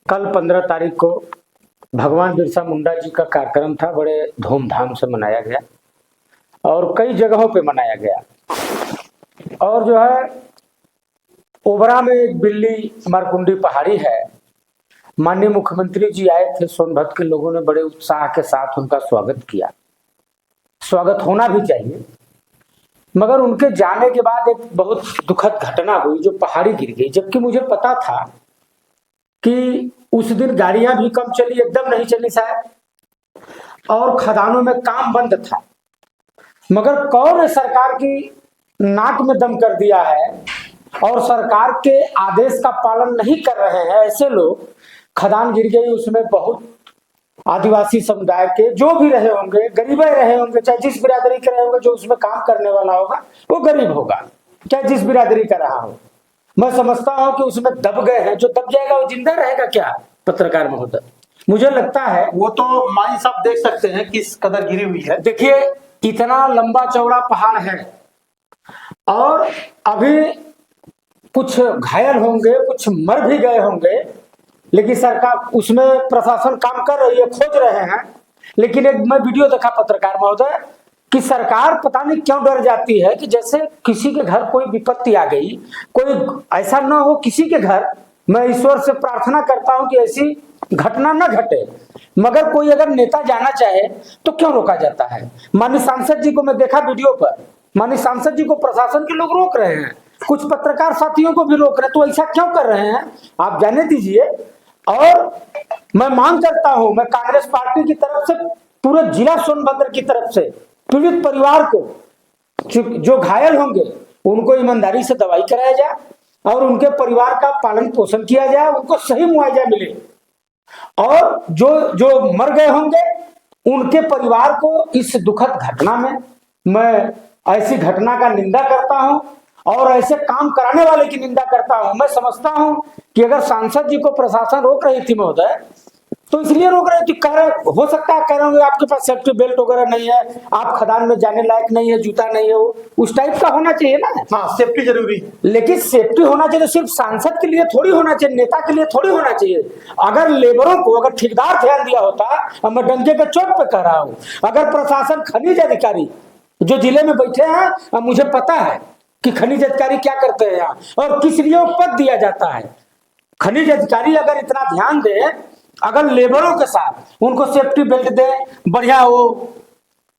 कल 15 तारीख को भगवान बिरसा मुंडा जी का कार्यक्रम था। बड़े धूमधाम से मनाया गया और कई जगहों पे मनाया गया। और जो है ओबरा में एक बिल्ली मारकुंडी पहाड़ी है। माननीय मुख्यमंत्री जी आए थे, सोनभद्र के लोगों ने बड़े उत्साह के साथ उनका स्वागत किया। स्वागत होना भी चाहिए, मगर उनके जाने के बाद एक बहुत दुखद घटना हुई जो पहाड़ी गिर गई। जबकि मुझे पता था कि उस दिन गाड़ियां भी कम चली, एकदम नहीं चली शायद, और खदानों में काम बंद था। मगर कौन ने सरकार की नाक में दम कर दिया है और सरकार के आदेश का पालन नहीं कर रहे हैं ऐसे लोग। खदान गिर गई, उसमें बहुत आदिवासी समुदाय के जो भी रहे होंगे, गरीब रहे होंगे, चाहे जिस बिरादरी के रहे होंगे, जो उसमें काम करने वाला होगा वो गरीब होगा, चाहे जिस बिरादरी का रहा हो। मैं समझता हूं कि उसमें दब गए हैं। जो दब जाएगा वो जिंदा रहेगा क्या? पत्रकार महोदय, मुझे लगता है वो तो माई साहब देख सकते हैं किस कदर गिरी हुई है। देखिए, इतना लंबा चौड़ा पहाड़ है और अभी कुछ घायल होंगे, कुछ मर भी गए होंगे, लेकिन सरकार उसमें प्रशासन काम कर रही है, खोज रहे हैं। लेकिन एक मैं वीडियो देखा पत्रकार महोदय कि सरकार पता नहीं क्यों डर जाती है कि जैसे किसी के घर कोई विपत्ति आ गई, कोई ऐसा ना हो किसी के घर। मैं ईश्वर से प्रार्थना करता हूं कि ऐसी घटना न घटे, मगर कोई अगर नेता जाना चाहे तो क्यों रोका जाता है? माननीय सांसद जी को मैं देखा वीडियो पर, माननीय सांसद जी को प्रशासन के लोग रोक रहे हैं, कुछ पत्रकार साथियों को भी रोक रहे हैं। तो ऐसा क्यों कर रहे हैं आप जाने दीजिए। और मैं मांग करता हूं, मैं कांग्रेस पार्टी की तरफ से, पूरे जिला सोनभद्र की तरफ से पीड़ित परिवार को, जो घायल होंगे उनको ईमानदारी से दवाई कराया जाए और उनके परिवार का पालन पोषण किया जाए, उनको सही मुआवजा मिले। और जो जो मर गए होंगे उनके परिवार को इस दुखद घटना में, मैं ऐसी घटना का निंदा करता हूं और ऐसे काम कराने वाले की निंदा करता हूं। मैं समझता हूं कि अगर सांसद जी को प्रशासन रोक रही थी महोदय, तो इसलिए रोक रहे थे, कह रहे हो सकता है कह रहे होंगे आपके पास सेफ्टी बेल्ट वगैरह नहीं है, आप खदान में जाने लायक नहीं है, जूता नहीं है, वो उस टाइप का होना चाहिए ना। हाँ, सेफ्टी जरूरी है, लेकिन सेफ्टी होना चाहिए सिर्फ सांसद के लिए थोड़ी होना चाहिए, नेता के लिए थोड़ी होना चाहिए। अगर लेबरों को, अगर ठेकेदार ध्यान दिया होता, और मैं डंके के चोट पे कह रहा हूं, अगर प्रशासन, खनिज अधिकारी जो जिले में बैठे हैं, और मुझे पता है कि खनिज अधिकारी क्या करते हैं यहाँ और किस लिए पद दिया जाता है। खनिज अधिकारी अगर इतना ध्यान दे, अगर लेबरों के साथ उनको सेफ्टी बेल्ट दे, बढ़िया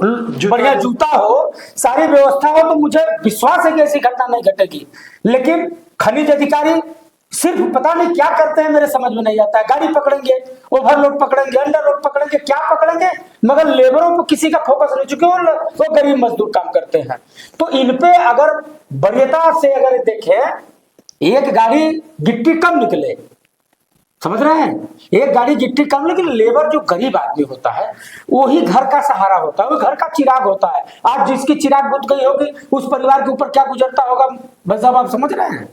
बढ़िया जूता हो, सारी व्यवस्था हो, तो मुझे विश्वास है कि ऐसी घटना नहीं घटेगी। लेकिन खनिज अधिकारी सिर्फ पता नहीं क्या करते हैं, मेरे समझ में नहीं आता है। गाड़ी पकड़ेंगे, ओवरलोड पकड़ेंगे, अंडरलोड पकड़ेंगे, क्या पकड़ेंगे, मगर लेबरों को किसी का फोकस नहीं, चुके वो गरीब मजदूर काम करते हैं। तो इन पे अगर वरीयता से अगर देखें, एक गाड़ी गिट्टी कम निकले, समझ रहे हैं, एक गाड़ी गिट्टी कम, लेकिन लेबर जो गरीब आदमी होता है वही घर का सहारा होता है, वो घर का चिराग होता है। आज जिसकी चिराग बुझ गई होगी, उस परिवार के ऊपर क्या गुजरता होगा, भाई साहब आप समझ रहे हैं।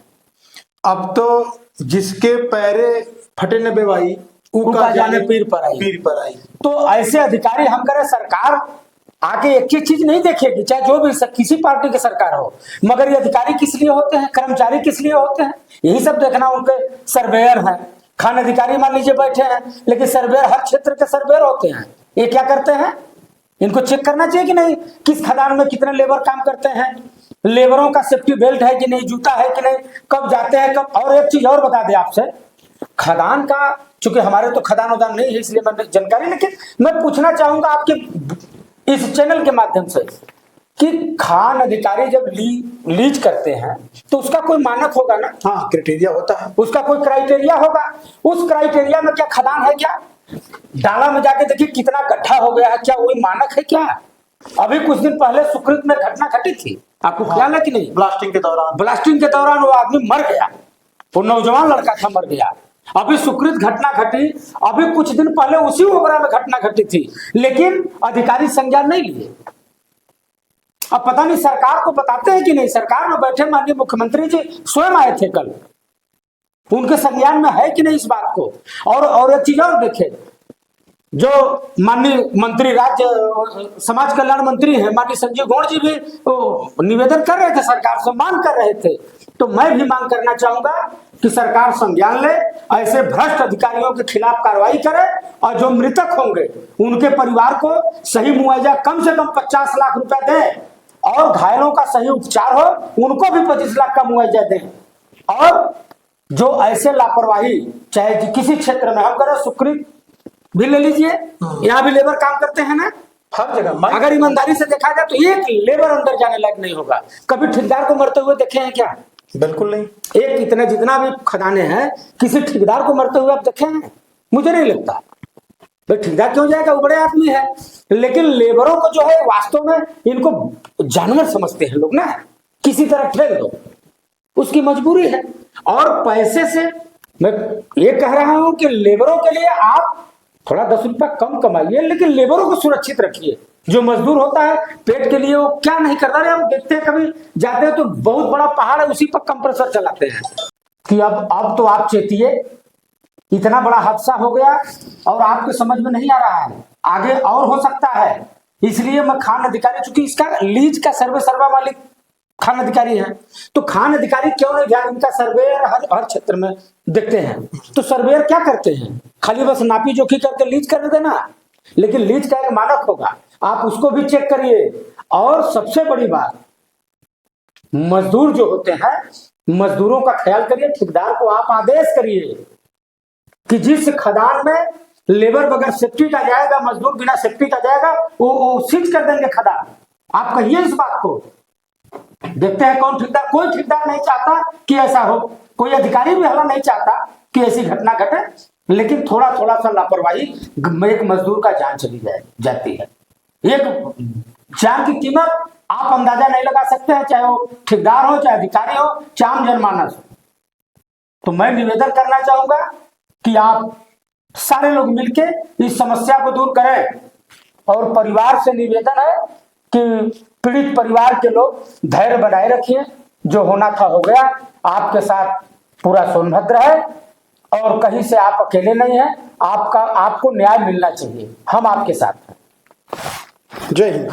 अब तो जिसके पैरे फटे न बेवाई, उका जाने पीर पर आई। तो ऐसे अधिकारी हम करें, सरकार आके एक ही चीज नहीं देखेगी, चाहे जो भी किसी पार्टी की सरकार हो, मगर ये अधिकारी किस लिए होते हैं, कर्मचारी किस लिए होते हैं, यही सब देखना। उनके सर्वेयर हैं, खान अधिकारी मान लीजिए बैठे हैं, लेकिन सर्वेयर हर क्षेत्र के सर्वेयर होते हैं। ये क्या करते हैं, इनको चेक करना चाहिए कि नहीं, किस खदान में कितने लेबर काम करते हैं, लेबरों का सेफ्टी बेल्ट है कि नहीं, जूता है कि नहीं, कब जाते हैं कब। और एक चीज और बता दें आपसे, खदान का, चूंकि हमारे तो खदान उदान नहीं है इसलिए मैं जानकारी, लेकिन मैं पूछना चाहूंगा आपके इस चैनल के माध्यम से कि खान अधिकारी जब लीज करते हैं तो उसका कोई मानक होगा ना। हाँ, क्राइटेरिया होता है, उसका कोई क्राइटेरिया होगा। उस क्राइटेरिया में क्या खदान है क्या? डाला में जाके देखिए कितना गड्ढा हो गया है, क्या वही मानक है क्या? अभी कुछ दिन पहले सुकृत में घटना घटी थी, आपको ख्याल है कि नहीं? ब्लास्टिंग के दौरान वो आदमी मर गया, वो नौजवान लड़का था, मर गया। अभी सुकृत घटना घटी, अभी कुछ दिन पहले उसी ओबरा में घटना घटी थी, लेकिन अधिकारी संज्ञान नहीं लिए। अब पता नहीं सरकार को बताते हैं कि नहीं। सरकार में बैठे माननीय मुख्यमंत्री जी स्वयं आए थे कल, उनके संज्ञान में है कि नहीं इस बात को। और एक चीज और देखे, जो माननीय मंत्री, राज्य समाज कल्याण मंत्री हैं माननीय संजीव गौड़ जी भी निवेदन कर रहे थे, सरकार से मांग कर रहे थे। तो मैं भी मांग करना चाहूंगा कि सरकार संज्ञान ले, ऐसे भ्रष्ट अधिकारियों के खिलाफ कार्रवाई करे और जो मृतक होंगे उनके परिवार को सही मुआवजा कम से कम 50 लाख रुपए दें और घायलों का सही उपचार हो, उनको भी 25 लाख का मुआवजा दें। और जो ऐसे लापरवाही, चाहे किसी क्षेत्र में हम करें, सुकृत भी ले लीजिए, यहाँ भी लेबर काम करते हैं ना, हर जगह अगर ईमानदारी से देखा जाए तो एक लेबर अंदर जाने लायक नहीं होगा। कभी ठेकेदार को मरते हुए देखे हैं क्या? बिल्कुल नहीं। एक इतने जितना भी खदाने हैं, किसी ठेकेदार को मरते हुए आप देखे हैं? मुझे नहीं लगता। भाई ठेकेदार क्यों जाएगा, वो बड़े आदमी है। लेकिन लेबरों को जो है वास्तव में इनको जानवर समझते हैं लोग ना, किसी तरह ठेल दो, उसकी मजबूरी है। और पैसे से मैं ये कह रहा हूं कि लेबरों के लिए आप थोड़ा 10 रुपया कम कमाइए, लेकिन लेबरों को सुरक्षित रखिए। जो मजदूर होता है पेट के लिए वो क्या नहीं करता है। हम देखते हैं कभी जाते हैं तो बहुत बड़ा पहाड़ है, उसी पर कंप्रेसर चलाते हैं कि अब तो आप चेतिए, इतना बड़ा हादसा हो गया और आपके समझ में नहीं आ रहा है, आगे और हो सकता है। इसलिए मैं खान अधिकारी, चूंकि इसका लीज का सर्वा मालिक खान अधिकारी है, तो खान अधिकारी क्यों नहीं ध्यान, इनका सर्वेयर हर क्षेत्र में देखते हैं। तो सर्वेयर क्या करते हैं, खाली बस नापी जोखी करके लीज कर देना, लेकिन लीज का एक मानक होगा, आप उसको भी चेक करिए। और सबसे बड़ी बात, मजदूर जो होते हैं, मजदूरों का ख्याल करिए। ठेकेदार को आप आदेश करिए कि जिस खदान में लेबर बगैर सेफ्टी का जाएगा, मजदूर बिना सेफ्टी का जाएगा, वो सीज कर देंगे खदान। आप कहिए इस बात को। देखते हैं कौन ठेकेदार, कोई ठेकेदार नहीं चाहता कि ऐसा हो, कोई अधिकारी भी हला नहीं चाहता कि ऐसी घटना घटे, लेकिन थोड़ा थोड़ा सा लापरवाही एक मजदूर का जान चली जाती है। एक जान की कीमत आप अंदाजा नहीं लगा सकते हैं, चाहे वो ठेकेदार हो, चाहे अधिकारी हो, चाहे आम जनमानस हो। तो मैं निवेदन करना चाहूंगा कि आप सारे लोग मिलके इस समस्या को दूर करें। और परिवार से निवेदन है कि पीड़ित परिवार के लोग धैर्य बनाए रखिए, जो होना था हो गया, आपके साथ पूरा सोनभद्र है और कहीं से आप अकेले नहीं हैं। आपको न्याय मिलना चाहिए, हम आपके साथ हैं। जय हिंद।